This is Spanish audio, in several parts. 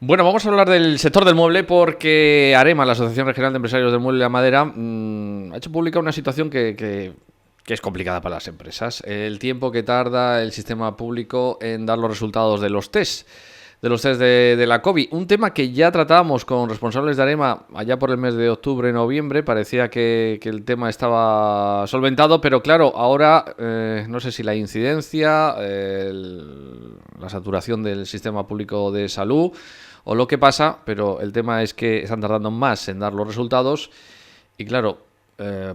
Bueno, vamos a hablar del sector del mueble porque AREMA, la Asociación Regional de Empresarios del Mueble y la Madera, ha hecho pública una situación que es complicada para las empresas. El tiempo que tarda el sistema público en dar los resultados de los test de la COVID. Un tema que ya tratábamos con responsables de AREMA allá por el mes de octubre, noviembre. Parecía que el tema estaba solventado, pero claro, ahora no sé si la incidencia, la saturación del sistema público de salud o lo que pasa, pero el tema es que están tardando más en dar los resultados y claro,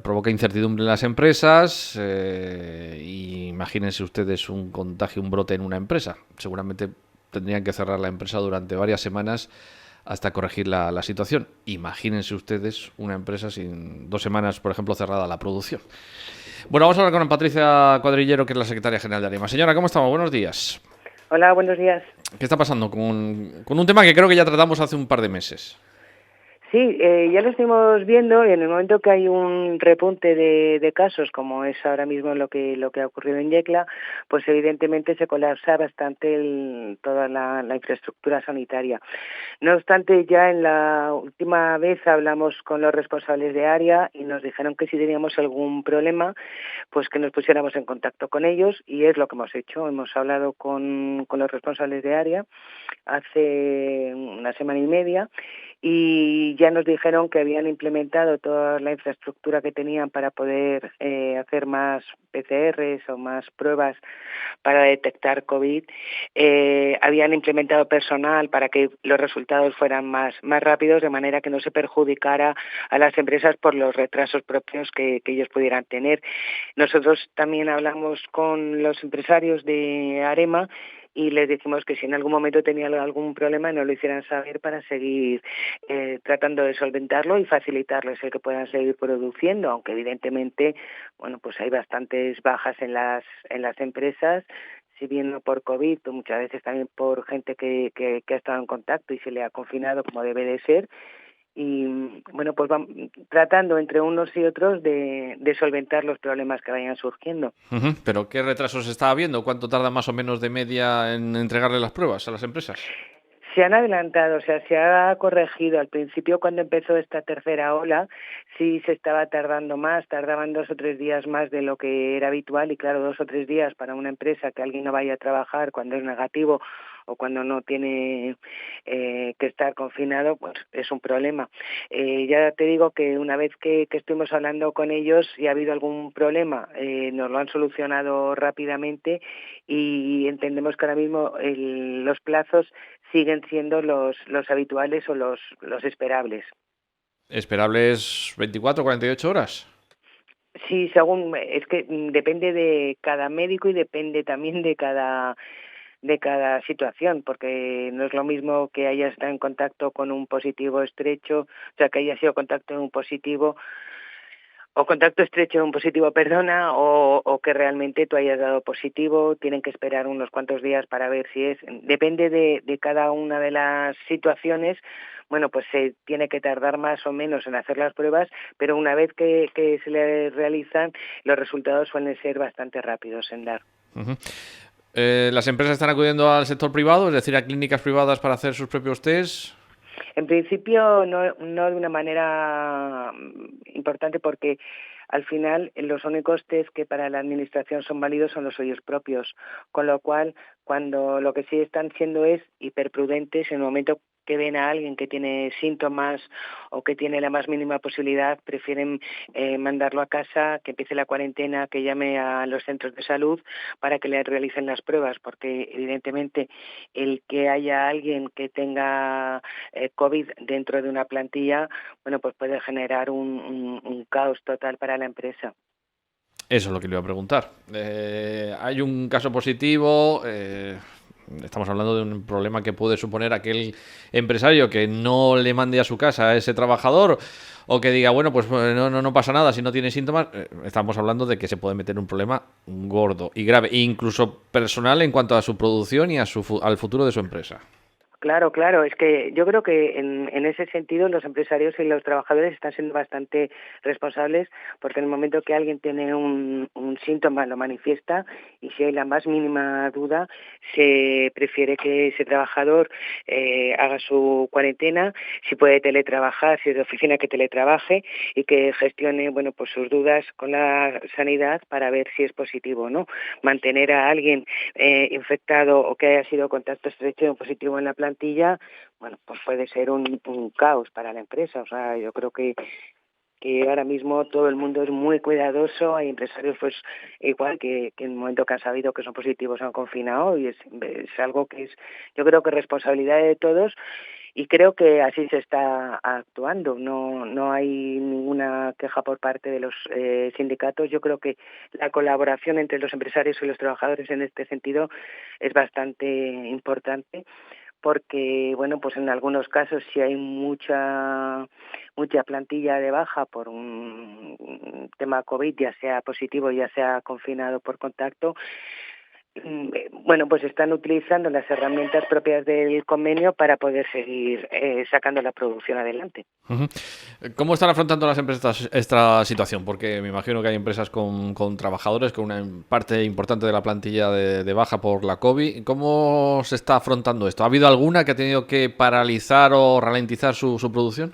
provoca incertidumbre en las empresas y imagínense ustedes un contagio, un brote en una empresa. Seguramente tendrían que cerrar la empresa durante varias semanas hasta corregir la situación. Imagínense ustedes una empresa sin 2 semanas, por ejemplo, cerrada la producción. Bueno, vamos a hablar con Patricia Cuadrillero, que es la secretaria general de AREMA. Señora, ¿cómo estamos? Buenos días. Hola, buenos días. ¿Qué está pasando con un tema que creo que ya tratamos hace un par de meses? Sí, ya lo estamos viendo y en el momento que hay un repunte de casos, como es ahora mismo lo que ha ocurrido en Yecla, pues evidentemente se colapsa bastante toda la infraestructura sanitaria. No obstante, ya en la última vez hablamos con los responsables de área y nos dijeron que si teníamos algún problema, pues que nos pusiéramos en contacto con ellos y es lo que hemos hecho. Hemos hablado con los responsables de área hace una semana y media y ya nos dijeron que habían implementado toda la infraestructura que tenían para poder hacer más PCRs o más pruebas para detectar COVID. Habían implementado personal para que los resultados fueran más rápidos, de manera que no se perjudicara a las empresas por los retrasos propios que ellos pudieran tener. Nosotros también hablamos con los empresarios de AREMA y les dijimos que si en algún momento tenían algún problema nos lo hicieran saber para seguir tratando de solventarlo y facilitarles el que puedan seguir produciendo, aunque evidentemente, bueno, pues hay bastantes bajas en las empresas, si bien no por COVID, pues muchas veces también por gente que ha estado en contacto y se le ha confinado como debe de ser. Y bueno, pues vamos tratando entre unos y otros de solventar los problemas que vayan surgiendo. ¿Pero qué retrasos está habiendo? ¿Cuánto tarda más o menos de media en entregarle las pruebas a las empresas? Se han adelantado, o sea, se ha corregido. Al principio, cuando empezó esta tercera ola, sí se estaba tardando más, tardaban 2 o 3 días más de lo que era habitual y claro, 2 o 3 días para una empresa que alguien no vaya a trabajar cuando es negativo o cuando no tiene que estar confinado, pues es un problema. Ya te digo que una vez que estuvimos hablando con ellos y ha habido algún problema, nos lo han solucionado rápidamente y entendemos que ahora mismo los plazos siguen siendo los habituales o los esperables. ¿Esperables 24 o 48 horas? Sí, según es que depende de cada médico y depende también de cada situación, porque no es lo mismo que haya estado en contacto con un positivo estrecho, o sea, que haya sido contacto de un positivo o contacto estrecho de un positivo, perdona, o que realmente tú hayas dado positivo, tienen que esperar unos cuantos días para ver si es. Depende de cada una de las situaciones, bueno, pues se tiene que tardar más o menos en hacer las pruebas, pero una vez que se le realizan, los resultados suelen ser bastante rápidos en dar. Uh-huh. ¿Las empresas están acudiendo al sector privado, es decir, a clínicas privadas para hacer sus propios test? En principio no de una manera importante porque al final los únicos test que para la administración son válidos son los suyos propios, con lo cual cuando lo que sí están siendo es hiperprudentes en el momento que ven a alguien que tiene síntomas o que tiene la más mínima posibilidad, prefieren mandarlo a casa, que empiece la cuarentena, que llame a los centros de salud para que le realicen las pruebas, porque evidentemente el que haya alguien que tenga COVID dentro de una plantilla, bueno, pues puede generar un caos total para la empresa. Eso es lo que le iba a preguntar. Hay un caso positivo. Estamos hablando de un problema que puede suponer aquel empresario que no le mande a su casa a ese trabajador o que diga, bueno, pues no pasa nada si no tiene síntomas. Estamos hablando de que se puede meter un problema gordo y grave, incluso personal en cuanto a su producción y al futuro de su empresa. Claro, claro, es que yo creo que en ese sentido los empresarios y los trabajadores están siendo bastante responsables, porque en el momento que alguien tiene un síntoma lo manifiesta, y si hay la más mínima duda se prefiere que ese trabajador haga su cuarentena, si puede teletrabajar, si es de oficina, que teletrabaje y que gestione, bueno, pues sus dudas con la sanidad para ver si es positivo o no. Mantener a alguien infectado o que haya sido contacto estrecho o positivo en la plantilla, bueno, pues puede ser un caos para la empresa. O sea, yo creo que ahora mismo todo el mundo es muy cuidadoso. Hay empresarios, pues igual, que en el momento que han sabido que son positivos han confinado, y es algo que es, yo creo que responsabilidad de todos, y creo que así se está actuando. No hay ninguna queja por parte de los sindicatos. Yo creo que la colaboración entre los empresarios y los trabajadores en este sentido es bastante importante, porque bueno, pues en algunos casos si hay mucha plantilla de baja por un tema COVID, ya sea positivo, ya sea confinado por contacto, bueno, pues están utilizando las herramientas propias del convenio para poder seguir sacando la producción adelante. Ujú. ¿Cómo están afrontando las empresas esta situación? Porque me imagino que hay empresas con trabajadores, con una parte importante de la plantilla de baja por la COVID. ¿Cómo se está afrontando esto? ¿Ha habido alguna que ha tenido que paralizar o ralentizar su producción?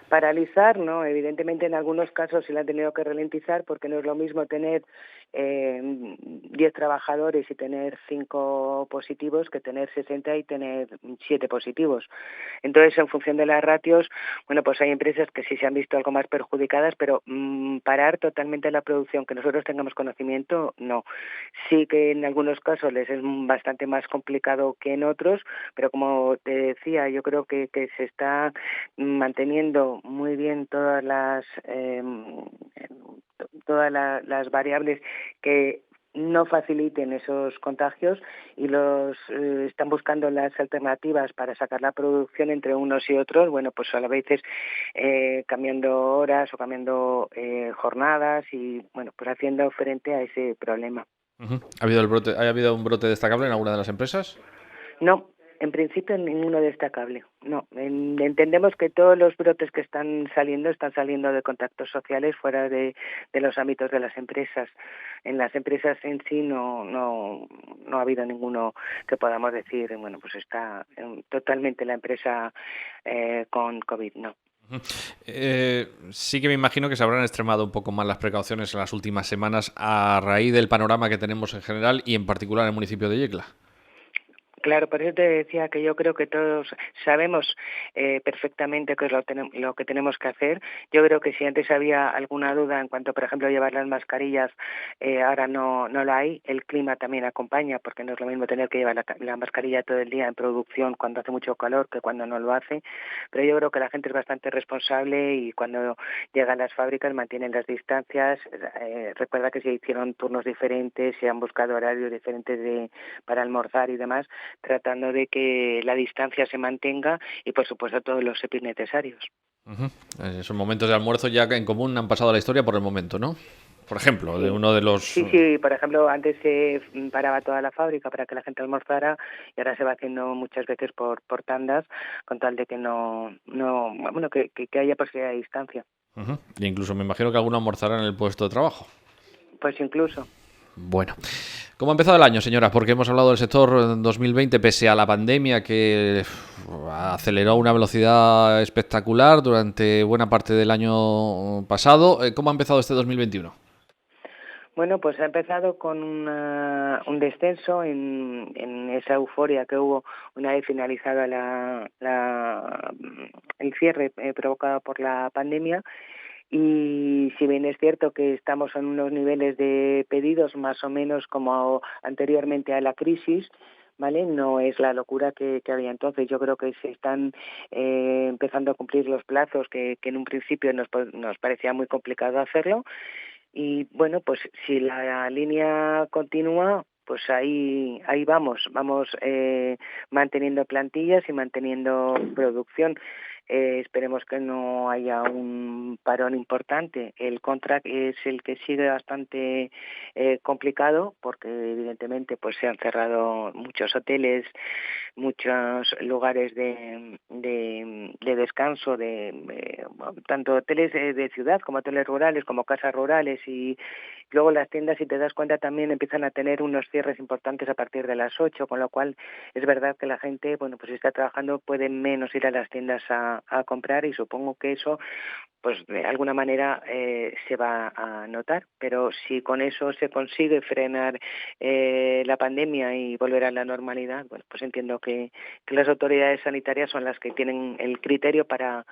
Paralizar, no, evidentemente en algunos casos se le han tenido que ralentizar, porque no es lo mismo tener 10 trabajadores y tener 5 positivos que tener 60 y tener 7 positivos. Entonces, en función de las ratios, bueno, pues hay empresas que sí se han visto algo más perjudicadas, pero parar totalmente la producción, que nosotros tengamos conocimiento, no. Sí que en algunos casos les es bastante más complicado que en otros, pero como te decía, yo creo que se está manteniendo muy bien todas las variables que no faciliten esos contagios, y los están buscando las alternativas para sacar la producción entre unos y otros, bueno, pues a veces cambiando horas o cambiando jornadas, y bueno, pues haciendo frente a ese problema. Ujú. ¿Ha habido un brote destacable en alguna de las empresas? No, en principio ninguno destacable. No, entendemos que todos los brotes que están saliendo de contactos sociales fuera de los ámbitos de las empresas. En las empresas en sí no ha habido ninguno que podamos decir, bueno, pues está totalmente la empresa con COVID, no. Ujú. Sí que me imagino que se habrán extremado un poco más las precauciones en las últimas semanas a raíz del panorama que tenemos en general y en particular en el municipio de Yecla. Claro, por eso te decía que yo creo que todos sabemos perfectamente qué es lo que tenemos que hacer. Yo creo que si antes había alguna duda en cuanto, por ejemplo, a llevar las mascarillas, ahora no la hay. El clima también acompaña, porque no es lo mismo tener que llevar la mascarilla todo el día en producción cuando hace mucho calor que cuando no lo hace. Pero yo creo que la gente es bastante responsable, y cuando llegan a las fábricas mantienen las distancias. Recuerda que se hicieron turnos diferentes, se han buscado horarios diferentes para almorzar y demás, tratando de que la distancia se mantenga, y por supuesto todos los EPIs necesarios. Ujú. Esos momentos de almuerzo ya que en común han pasado a la historia por el momento, ¿no? Por ejemplo, de Sí, uno de los... sí, por ejemplo, antes se paraba toda la fábrica para que la gente almorzara, y ahora se va haciendo muchas veces por tandas, con tal de que bueno, que haya posibilidad de distancia. Ujú. E incluso me imagino que alguno almorzará en el puesto de trabajo. Pues incluso. Bueno, ¿cómo ha empezado el año, señora? Porque hemos hablado del sector en 2020, pese a la pandemia que aceleró a una velocidad espectacular durante buena parte del año pasado. ¿Cómo ha empezado este 2021? Bueno, pues ha empezado con un descenso en esa euforia que hubo una vez finalizada el cierre provocado por la pandemia. Y si bien es cierto que estamos en unos niveles de pedidos más o menos como anteriormente a la crisis, ¿vale? No es la locura que había entonces. Yo creo que se están empezando a cumplir los plazos que en un principio nos parecía muy complicado hacerlo. Y bueno, pues si la línea continúa, pues ahí vamos manteniendo plantillas y manteniendo producción. Esperemos que no haya un parón importante. El contract es el que sigue bastante complicado, porque evidentemente pues se han cerrado muchos hoteles, muchos lugares de descanso, tanto hoteles de ciudad como hoteles rurales, como casas rurales, y luego las tiendas, si te das cuenta, también empiezan a tener unos cierres importantes a partir de las 8, con lo cual es verdad que la gente, bueno, pues si está trabajando puede menos ir a las tiendas a comprar, y supongo que eso pues de alguna manera se va a notar, pero si con eso se consigue frenar la pandemia y volver a la normalidad, bueno, pues entiendo que las autoridades sanitarias son las que tienen el criterio para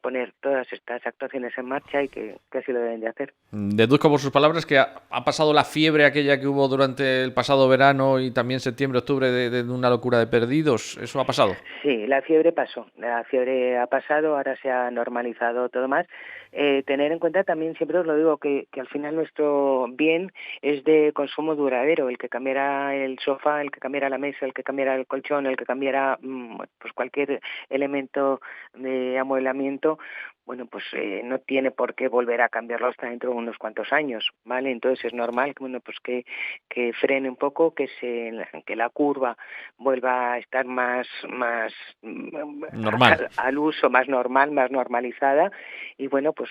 poner todas estas actuaciones en marcha, y que así lo deben de hacer. Deduzco por sus palabras que ha pasado la fiebre aquella que hubo durante el pasado verano y también septiembre, octubre, de una locura de perdidos. ¿Eso ha pasado? Sí, la fiebre pasó, la fiebre ha pasado, ahora se ha normalizado todo más. Tener en cuenta también, siempre os lo digo, que al final nuestro bien es de consumo duradero. El que cambiara el sofá, el que cambiara la mesa, el que cambiara el colchón, el que cambiara pues cualquier elemento de amueblamiento, bueno, pues no tiene por qué volver a cambiarlo hasta dentro de unos cuantos años, ¿vale? Entonces es normal que, bueno, pues que frene un poco, que la curva vuelva a estar más Normal. al uso, más normal, más normalizada, y bueno, pues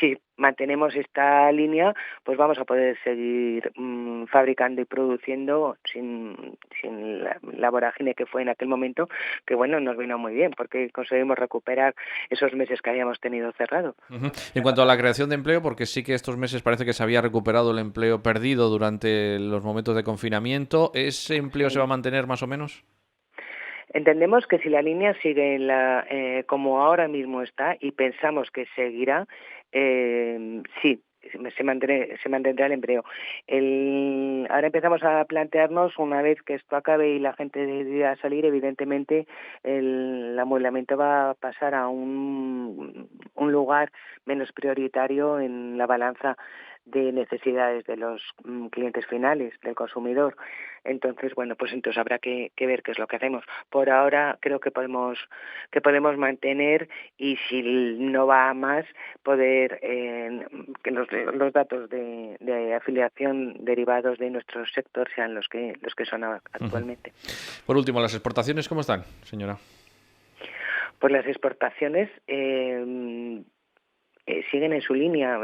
si mantenemos esta línea, pues vamos a poder seguir fabricando y produciendo sin la vorágine que fue en aquel momento, que bueno, nos vino muy bien porque conseguimos recuperar esos meses que habíamos tenido cerrado. Uh-huh. En cuanto a la creación de empleo, porque sí que estos meses parece que se había recuperado el empleo perdido durante los momentos de confinamiento, ¿ese empleo se va a Sí. mantener más o menos? Entendemos que si la línea sigue como ahora mismo está, y pensamos que seguirá, sí, se mantendrá el empleo. Ahora empezamos a plantearnos, una vez que esto acabe y la gente decida salir, evidentemente el amueblamiento va a pasar a un lugar menos prioritario en la balanza de necesidades de los clientes finales, del consumidor. Entonces, bueno, pues entonces habrá que ver qué es lo que hacemos. Por ahora creo que podemos mantener, y si no va a más, poder que los datos de afiliación derivados de nuestro sector sean los que son Uh-huh. actualmente. Por último, ¿las exportaciones cómo están, señora? Pues las exportaciones siguen en su línea.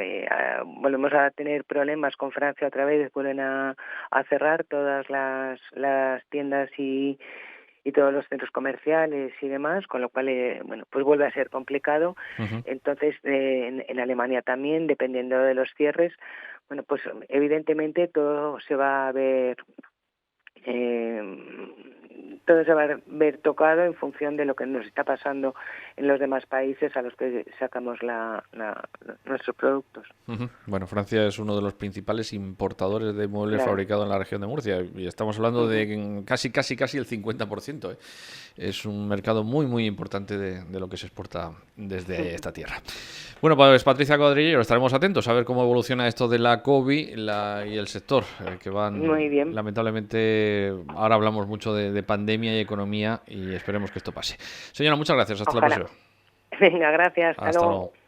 Volvemos a tener problemas con Francia otra vez, vuelven a cerrar todas las tiendas y todos los centros comerciales y demás, con lo cual bueno, pues vuelve a ser complicado. Uh-huh. Entonces en Alemania también, dependiendo de los cierres, bueno, pues evidentemente todo se va a ver tocado en función de lo que nos está pasando en los demás países a los que sacamos nuestros productos. Uh-huh. Bueno, Francia es uno de los principales importadores de muebles Claro. fabricados en la región de Murcia y estamos hablando Uh-huh. de casi el 50%, ¿eh? Es un mercado muy importante de lo que se exporta desde esta tierra. Bueno, pues Patricia Cuadrillero, estaremos atentos a ver cómo evoluciona esto de la COVID y el sector, que Muy van, bien. lamentablemente, ahora hablamos mucho de pandemia y economía y esperemos que esto pase. Señora, muchas gracias, hasta la Ojalá. próxima. Venga, gracias. Hasta Hasta luego. luego.